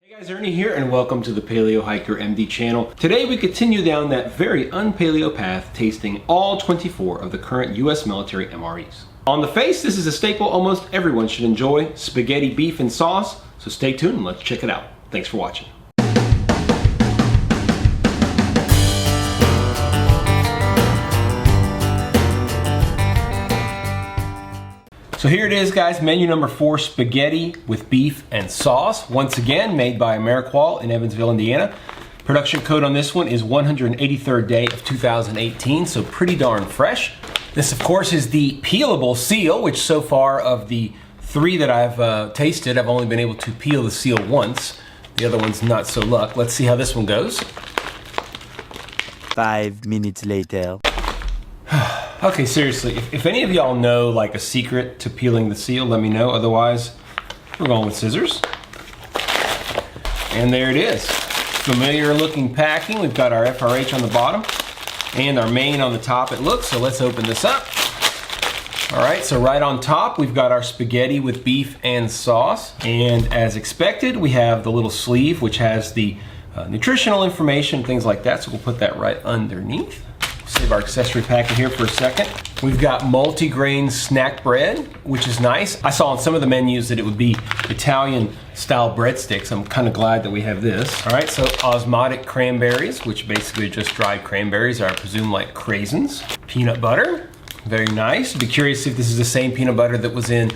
Hey guys, Ernie here and welcome to the Paleo Hiker MD channel. Today we continue down that very un-paleo path, tasting all 24 of the current US military MREs. On the face, this is a staple almost everyone should enjoy, spaghetti, beef, and sauce, so stay tuned and let's check it out. Thanks for watching. So here it is, guys, menu number 4, spaghetti with beef and sauce. Once again, made by Ameriqual in Evansville, Indiana. Production code on this one is 183rd day of 2018, so pretty darn fresh. This, of course, is the peelable seal, which so far of the 3 that I've tasted, I've only been able to peel the seal once. The other one's not so luck. Let's see how this one goes. 5 minutes later. Okay, seriously, if any of y'all know like a secret to peeling the seal, let me know. Otherwise, we're going with scissors. And there it is. Familiar looking packing. We've got our FRH on the bottom and our main on the top, it looks. So let's open this up. All right, so right on top, we've got our spaghetti with beef and sauce. And as expected, we have the little sleeve, which has the nutritional information, things like that. So we'll put that right underneath. Save our accessory packet here for a second. We've got multi-grain snack bread, which is nice. I saw on some of the menus that it would be Italian style breadsticks. I'm kind of glad that we have this. All right, so osmotic cranberries, which basically are just dried cranberries, are I presume like craisins. Peanut butter, very nice. I'd be curious if this is the same peanut butter that was in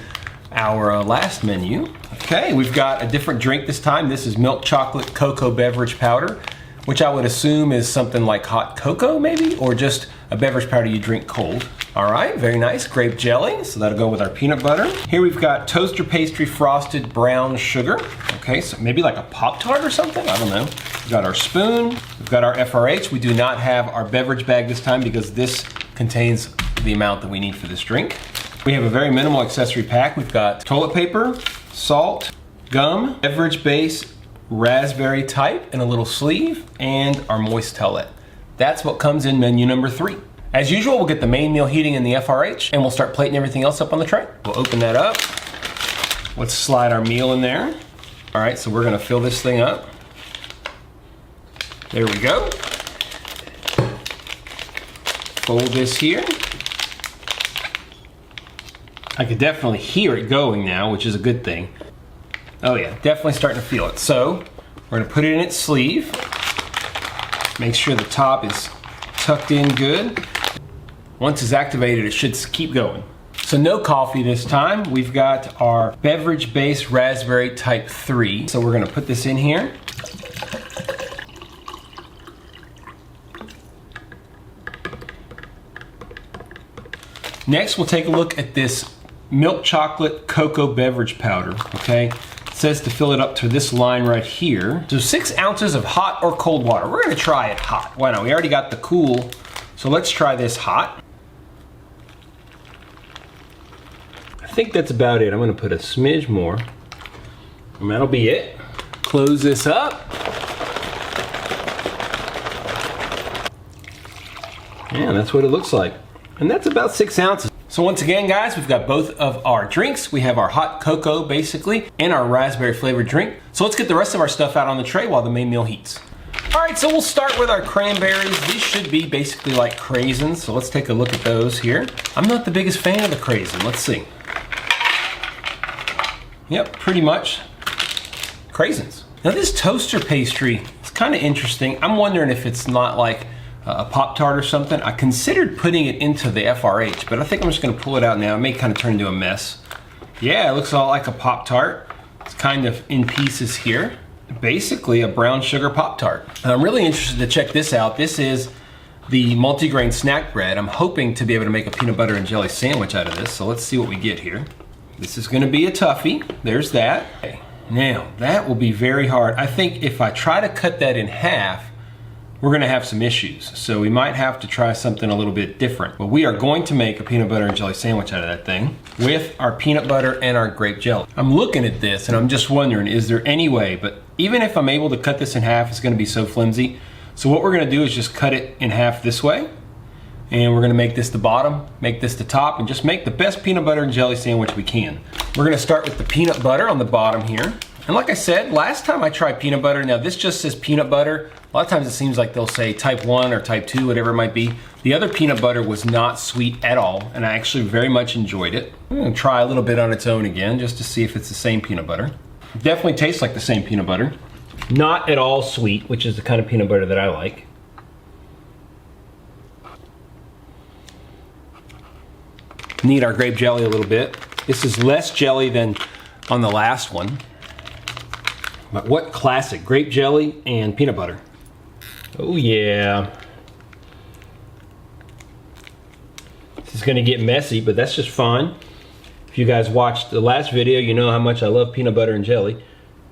our last menu. Okay, we've got a different drink this time. This is milk chocolate cocoa beverage powder, which I would assume is something like hot cocoa maybe, or just a beverage powder you drink cold. All right, very nice. Grape jelly, so that'll go with our peanut butter. Here we've got toaster pastry frosted brown sugar. Okay, so maybe like a Pop-Tart or something, I don't know. We've got our spoon, we've got our FRH. We do not have our beverage bag this time because this contains the amount that we need for this drink. We have a very minimal accessory pack. We've got toilet paper, salt, gum, beverage base, raspberry type in a little sleeve, and our moist towelette. That's what comes in menu number 3. As usual, we'll get the main meal heating in the FRH and we'll start plating everything else up on the tray. We'll open that up. Let's slide our meal in there. All right, so we're gonna fill this thing up. There we go. Fold this here. I could definitely hear it going now, which is a good thing. Oh yeah, definitely starting to feel it. So we're gonna put it in its sleeve. Make sure the top is tucked in good. Once it's activated, it should keep going. So no coffee this time. We've got our beverage base raspberry type 3. So we're gonna put this in here. Next, we'll take a look at this milk chocolate cocoa beverage powder, okay? Says to fill it up to this line right here. So 6 ounces of hot or cold water. We're gonna try it hot. Why not? We already got the cool, so let's try this hot. I think that's about it. I'm gonna put a smidge more, and that'll be it. Close this up. Yeah, that's what it looks like. And that's about 6 ounces. So once again, guys, we've got both of our drinks. We have our hot cocoa, basically, and our raspberry flavored drink. So let's get the rest of our stuff out on the tray while the main meal heats. All right, so we'll start with our cranberries. These should be basically like craisins, so let's take a look at those here. I'm not the biggest fan of the craisin. Let's see. Yep, pretty much craisins. Now this toaster pastry is kind of interesting. I'm wondering if it's not like a Pop-Tart or something. I considered putting it into the FRH, but I think I'm just gonna pull it out now. It may kind of turn into a mess. Yeah, it looks all like a Pop-Tart. It's kind of in pieces here. Basically a brown sugar Pop-Tart. And I'm really interested to check this out. This is the multigrain snack bread. I'm hoping to be able to make a peanut butter and jelly sandwich out of this, so let's see what we get here. This is gonna be a toughie. There's that. Okay. Now, that will be very hard. I think if I try to cut that in half, we're gonna have some issues. So we might have to try something a little bit different. But we are going to make a peanut butter and jelly sandwich out of that thing with our peanut butter and our grape jelly. I'm looking at this and I'm just wondering, is there any way, but even if I'm able to cut this in half, it's gonna be so flimsy. So what we're gonna do is just cut it in half this way. And we're gonna make this the bottom, make this the top, and just make the best peanut butter and jelly sandwich we can. We're gonna start with the peanut butter on the bottom here. And like I said, last time I tried peanut butter, now this just says peanut butter. A lot of times it seems like they'll say type 1 or type 2, whatever it might be. The other peanut butter was not sweet at all, and I actually very much enjoyed it. I'm gonna try a little bit on its own again, just to see if it's the same peanut butter. It definitely tastes like the same peanut butter. Not at all sweet, which is the kind of peanut butter that I like. Need our grape jelly a little bit. This is less jelly than on the last one. But what classic, grape jelly and peanut butter. Oh yeah. This is gonna get messy, but that's just fine. If you guys watched the last video, you know how much I love peanut butter and jelly.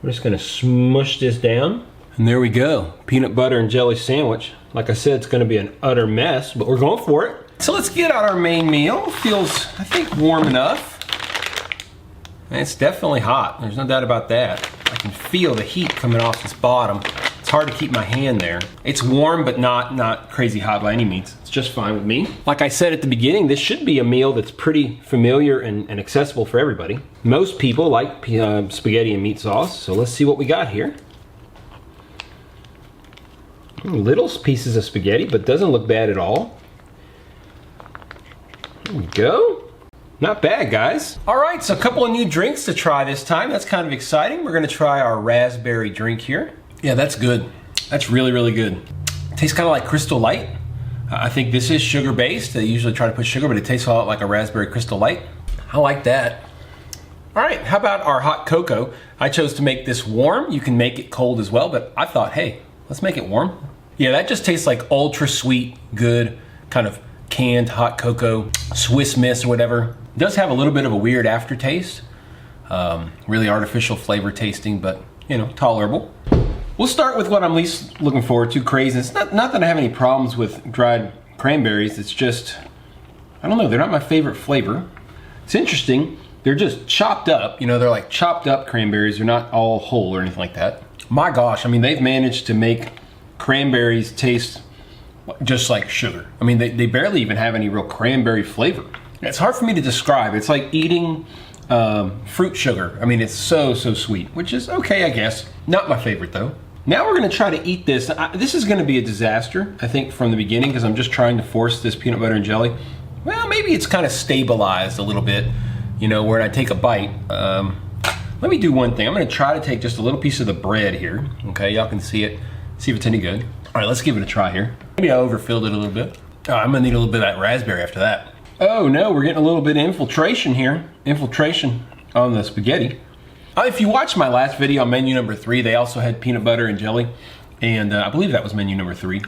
We're just gonna smush this down. And there we go, peanut butter and jelly sandwich. Like I said, it's gonna be an utter mess, but we're going for it. So let's get out our main meal. Feels, I think, warm enough. And it's definitely hot, there's no doubt about that. I can feel the heat coming off this bottom. It's hard to keep my hand there. It's warm, but not crazy hot by any means. It's just fine with me. Like I said at the beginning, this should be a meal that's pretty familiar and accessible for everybody. Most people like spaghetti and meat sauce, so let's see what we got here. Little pieces of spaghetti, but doesn't look bad at all. There we go. Not bad, guys. All right, so a couple of new drinks to try this time. That's kind of exciting. We're gonna try our raspberry drink here. Yeah, that's good. That's really, really good. Tastes kind of like Crystal Light. I think this is sugar-based. They usually try to put sugar, but it tastes a lot like a raspberry Crystal Light. I like that. All right, how about our hot cocoa? I chose to make this warm. You can make it cold as well, but I thought, hey, let's make it warm. Yeah, that just tastes like ultra sweet, good, kind of canned hot cocoa, Swiss Miss or whatever. It does have a little bit of a weird aftertaste. Really artificial flavor tasting, but you know, tolerable. We'll start with what I'm least looking forward to, crazy. It's not that I have any problems with dried cranberries, it's just, I don't know, they're not my favorite flavor. It's interesting, they're just chopped up, you know, they're like chopped up cranberries, they're not all whole or anything like that. My gosh, I mean, they've managed to make cranberries taste just like sugar. I mean, they barely even have any real cranberry flavor. It's hard for me to describe. It's like eating fruit sugar. I mean, it's so sweet, which is okay, I guess. Not my favorite though. Now we're gonna try to eat this. This is gonna be a disaster, I think, from the beginning, because I'm just trying to force this peanut butter and jelly. Well, maybe it's kind of stabilized a little bit, you know, where I take a bite. Let me do one thing. I'm gonna try to take just a little piece of the bread here. Okay, y'all can see it. See if it's any good. All right, let's give it a try here. Maybe I overfilled it a little bit. Oh, I'm gonna need a little bit of that raspberry after that. Oh no, we're getting a little bit of infiltration here. Infiltration on the spaghetti. If you watched my last video on menu number 3, they also had peanut butter and jelly. And I believe that was menu number 3.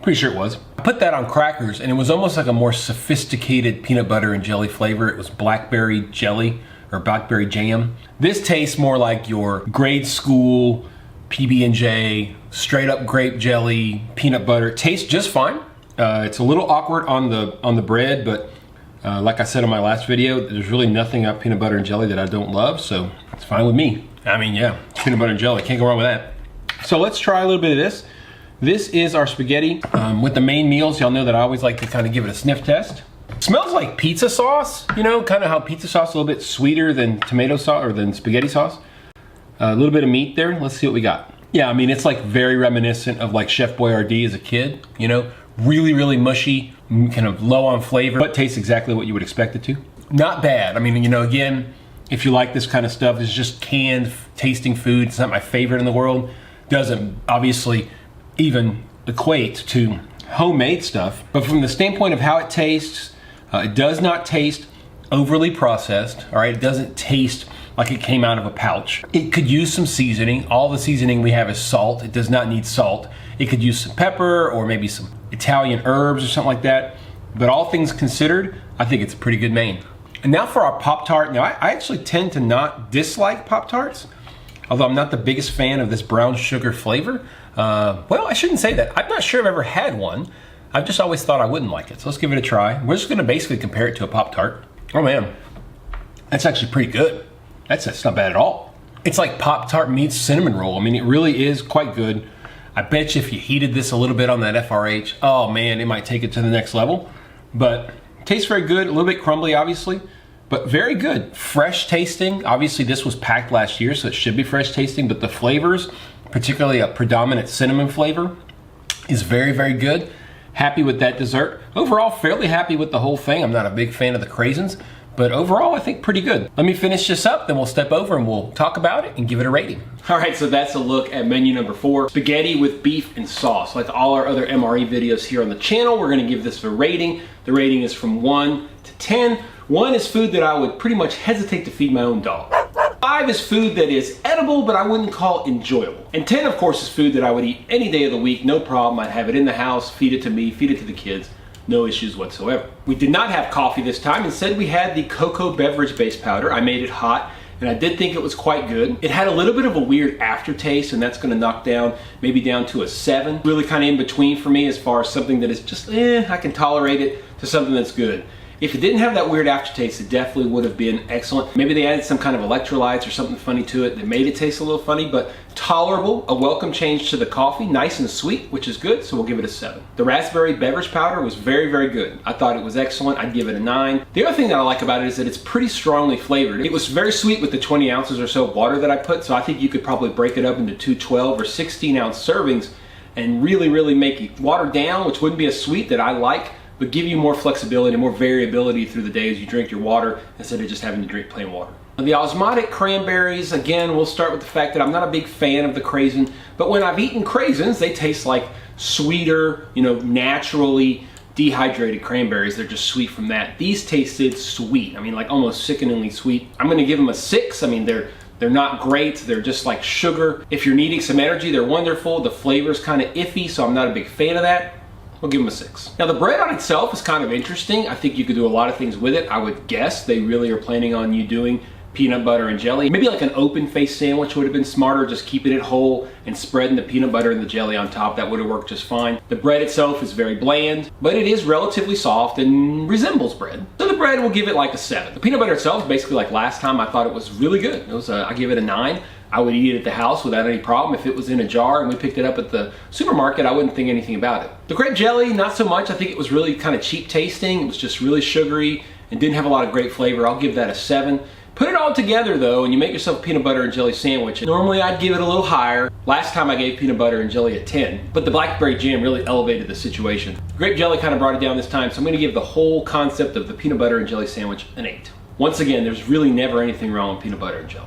Pretty sure it was. I put that on crackers and it was almost like a more sophisticated peanut butter and jelly flavor. It was blackberry jelly or blackberry jam. This tastes more like your grade school PB&J, straight up grape jelly, peanut butter. It tastes just fine. It's a little awkward on the bread, but like I said in my last video, there's really nothing about peanut butter and jelly that I don't love, so it's fine with me. I mean, yeah, peanut butter and jelly, can't go wrong with that. So let's try a little bit of this. This is our spaghetti with the main meals. Y'all know that I always like to kind of give it a sniff test. It smells like pizza sauce, you know, kind of how pizza sauce is a little bit sweeter than tomato sauce or than spaghetti sauce. A little bit of meat there. Let's see what we got. Yeah, I mean, it's like very reminiscent of like Chef Boyardee as a kid, you know, really mushy, kind of low on flavor, but tastes exactly what you would expect it to. Not bad. I mean, you know, again, if you like this kind of stuff, it's just canned tasting food. It's not my favorite in the world. Doesn't obviously even equate to homemade stuff, but from the standpoint of how it tastes, it does not taste overly processed, all right? It doesn't taste like it came out of a pouch. It could use some seasoning. All the seasoning we have is salt. It does not need salt. It could use some pepper or maybe some Italian herbs or something like that. But all things considered, I think it's a pretty good main. And now for our Pop-Tart. Now I actually tend to not dislike Pop-Tarts, although I'm not the biggest fan of this brown sugar flavor. Well, I shouldn't say that. I'm not sure I've ever had one. I've just always thought I wouldn't like it. So let's give it a try. We're just gonna basically compare it to a Pop-Tart. Oh man, that's actually pretty good. That's not bad at all. It's like Pop-Tart meets cinnamon roll. I mean, it really is quite good. I bet you if you heated this a little bit on that FRH, oh man, it might take it to the next level. But it tastes very good, a little bit crumbly, obviously. but very good. Fresh tasting. Obviously this was packed last year, so it should be fresh tasting, but the flavors, particularly a predominant cinnamon flavor, is very, very good. Happy with that dessert. Overall, fairly happy with the whole thing. I'm not a big fan of the craisins, but overall, I think pretty good. Let me finish this up, then we'll step over and we'll talk about it and give it a rating. All right, so that's a look at menu number 4. Spaghetti with beef and sauce. Like all our other MRE videos here on the channel, we're gonna give this a rating. The rating is from 1 to 10. 1 is food that I would pretty much hesitate to feed my own dog. 5 is food that is edible, but I wouldn't call enjoyable. And 10, of course, is food that I would eat any day of the week, no problem. I'd have it in the house, feed it to me, feed it to the kids. No issues whatsoever. We did not have coffee this time. Instead, we had the cocoa beverage base powder. I made it hot, and I did think it was quite good. It had a little bit of a weird aftertaste, and that's gonna knock down, maybe down to a 7. Really kind of in between for me as far as something that is just, I can tolerate it, to something that's good. If it didn't have that weird aftertaste, it definitely would have been excellent. Maybe they added some kind of electrolytes or something funny to it that made it taste a little funny, but tolerable. A welcome change to the coffee, nice and sweet, which is good, so we'll give it a 7. The raspberry beverage powder was very, very good. I thought it was excellent. I'd give it a 9. The other thing that I like about it is that it's pretty strongly flavored. It was very sweet with the 20 ounces or so of water that I put, so I think you could probably break it up into 2 12 or 16 ounce servings and really, really make it watered down, which wouldn't be a sweet that I like, but give you more flexibility, more variability through the day as you drink your water instead of just having to drink plain water. The osmotic cranberries, again, we'll start with the fact that I'm not a big fan of the craisin, but when I've eaten craisins, they taste like sweeter, naturally dehydrated cranberries. They're just sweet from that. These tasted sweet. I mean, like almost sickeningly sweet. I'm gonna give them a 6. I mean, they're not great. They're just like sugar. If you're needing some energy, they're wonderful. The flavor's kind of iffy, so I'm not a big fan of that. We'll give them a 6. Now the bread on itself is kind of interesting. I think you could do a lot of things with it. I would guess they really are planning on you doing peanut butter and jelly. Maybe like an open face sandwich would have been smarter, just keeping it whole and spreading the peanut butter and the jelly on top. That would have worked just fine. The bread itself is very bland, but it is relatively soft and resembles bread. So the bread, will give it like a 7. The peanut butter itself is basically like last time. I thought it was really good. It was I give it a 9. I would eat it at the house without any problem. If it was in a jar and we picked it up at the supermarket, I wouldn't think anything about it. The grape jelly, not so much. I think it was really kind of cheap tasting. It was just really sugary and didn't have a lot of great flavor. I'll give that a 7. Put it all together though, and you make yourself a peanut butter and jelly sandwich. Normally I'd give it a little higher. Last time I gave peanut butter and jelly a 10, but the blackberry jam really elevated the situation. Grape jelly kind of brought it down this time, so I'm gonna give the whole concept of the peanut butter and jelly sandwich an 8. Once again, there's really never anything wrong with peanut butter and jelly.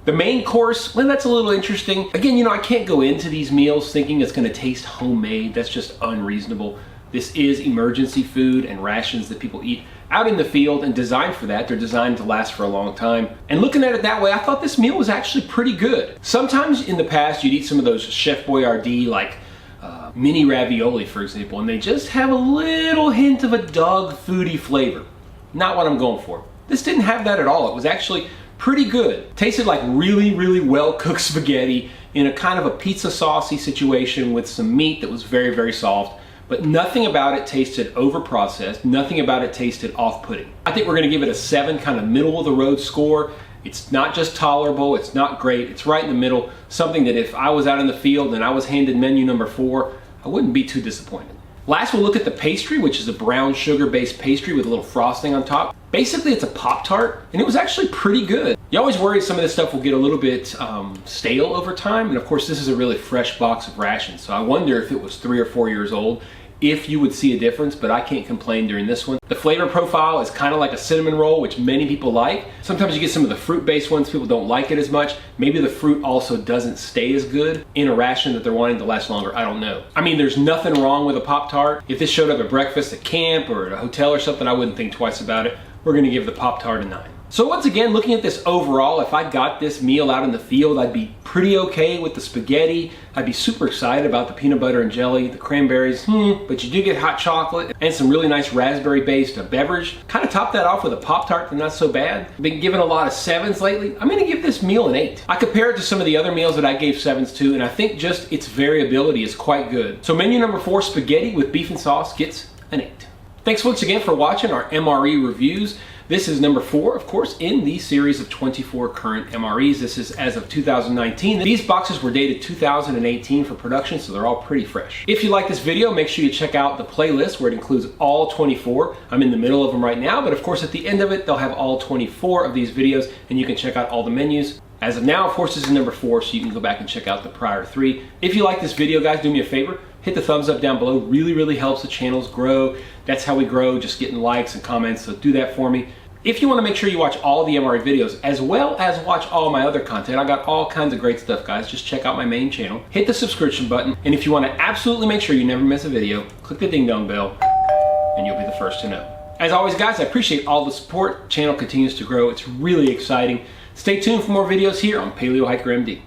The main course, well, that's a little interesting. Again, I can't go into these meals thinking it's gonna taste homemade. That's just unreasonable. This is emergency food and rations that people eat out in the field and designed for that. They're designed to last for a long time. And looking at it that way, I thought this meal was actually pretty good. Sometimes in the past, you'd eat some of those Chef Boyardee, like mini ravioli, for example, and they just have a little hint of a dog foodie flavor. Not what I'm going for. This didn't have that at all. It was actually pretty good. Tasted like really, really well-cooked spaghetti in a kind of a pizza saucy situation with some meat that was very, very soft, but nothing about it tasted over-processed. Nothing about it tasted off-putting. I think we're gonna give it a 7, kind of middle-of-the-road score. It's not just tolerable, it's not great, it's right in the middle. Something that if I was out in the field and I was handed menu number 4, I wouldn't be too disappointed. Last, we'll look at the pastry, which is a brown sugar-based pastry with a little frosting on top. Basically, it's a Pop-Tart, and it was actually pretty good. You always worry some of this stuff will get a little bit stale over time, and of course, this is a really fresh box of rations, so I wonder if it was 3 or 4 years old, if you would see a difference, but I can't complain during this one. The flavor profile is kind of like a cinnamon roll, which many people like. Sometimes you get some of the fruit-based ones, people don't like it as much. Maybe the fruit also doesn't stay as good in a ration that they're wanting to last longer, I don't know. I mean, there's nothing wrong with a Pop-Tart. If this showed up at breakfast at camp or at a hotel or something, I wouldn't think twice about it. We're gonna give the Pop-Tart a 9. So once again, looking at this overall, if I got this meal out in the field, I'd be pretty okay with the spaghetti. I'd be super excited about the peanut butter and jelly, the cranberries, but you do get hot chocolate and some really nice raspberry-based beverage. Kind of top that off with a Pop-Tart, that's not so bad. I've been giving a lot of 7s lately. I'm gonna give this meal an 8. I compare it to some of the other meals that I gave 7s to, and I think just its variability is quite good. So menu number 4, spaghetti with beef and sauce, gets an 8. Thanks once again for watching our MRE reviews. This is number 4, of course, in the series of 24 current MREs. This is as of 2019. These boxes were dated 2018 for production, so they're all pretty fresh. If you like this video, make sure you check out the playlist where it includes all 24. I'm in the middle of them right now, but of course at the end of it, they'll have all 24 of these videos, and you can check out all the menus. As of now, of course, this is number 4, so you can go back and check out the prior 3. If you like this video, guys, do me a favor. Hit the thumbs up down below. Really helps the channels grow. That's how we grow, just getting likes and comments, so do that for me. If you want to make sure you watch all the MRE videos, as well as watch all my other content, I got all kinds of great stuff, guys. Just check out my main channel. Hit the subscription button, and if you want to absolutely make sure you never miss a video, click the ding dong bell, and you'll be the first to know. As always, guys, I appreciate all the support. The channel continues to grow. It's really exciting. Stay tuned for more videos here on Paleo Hiker MD.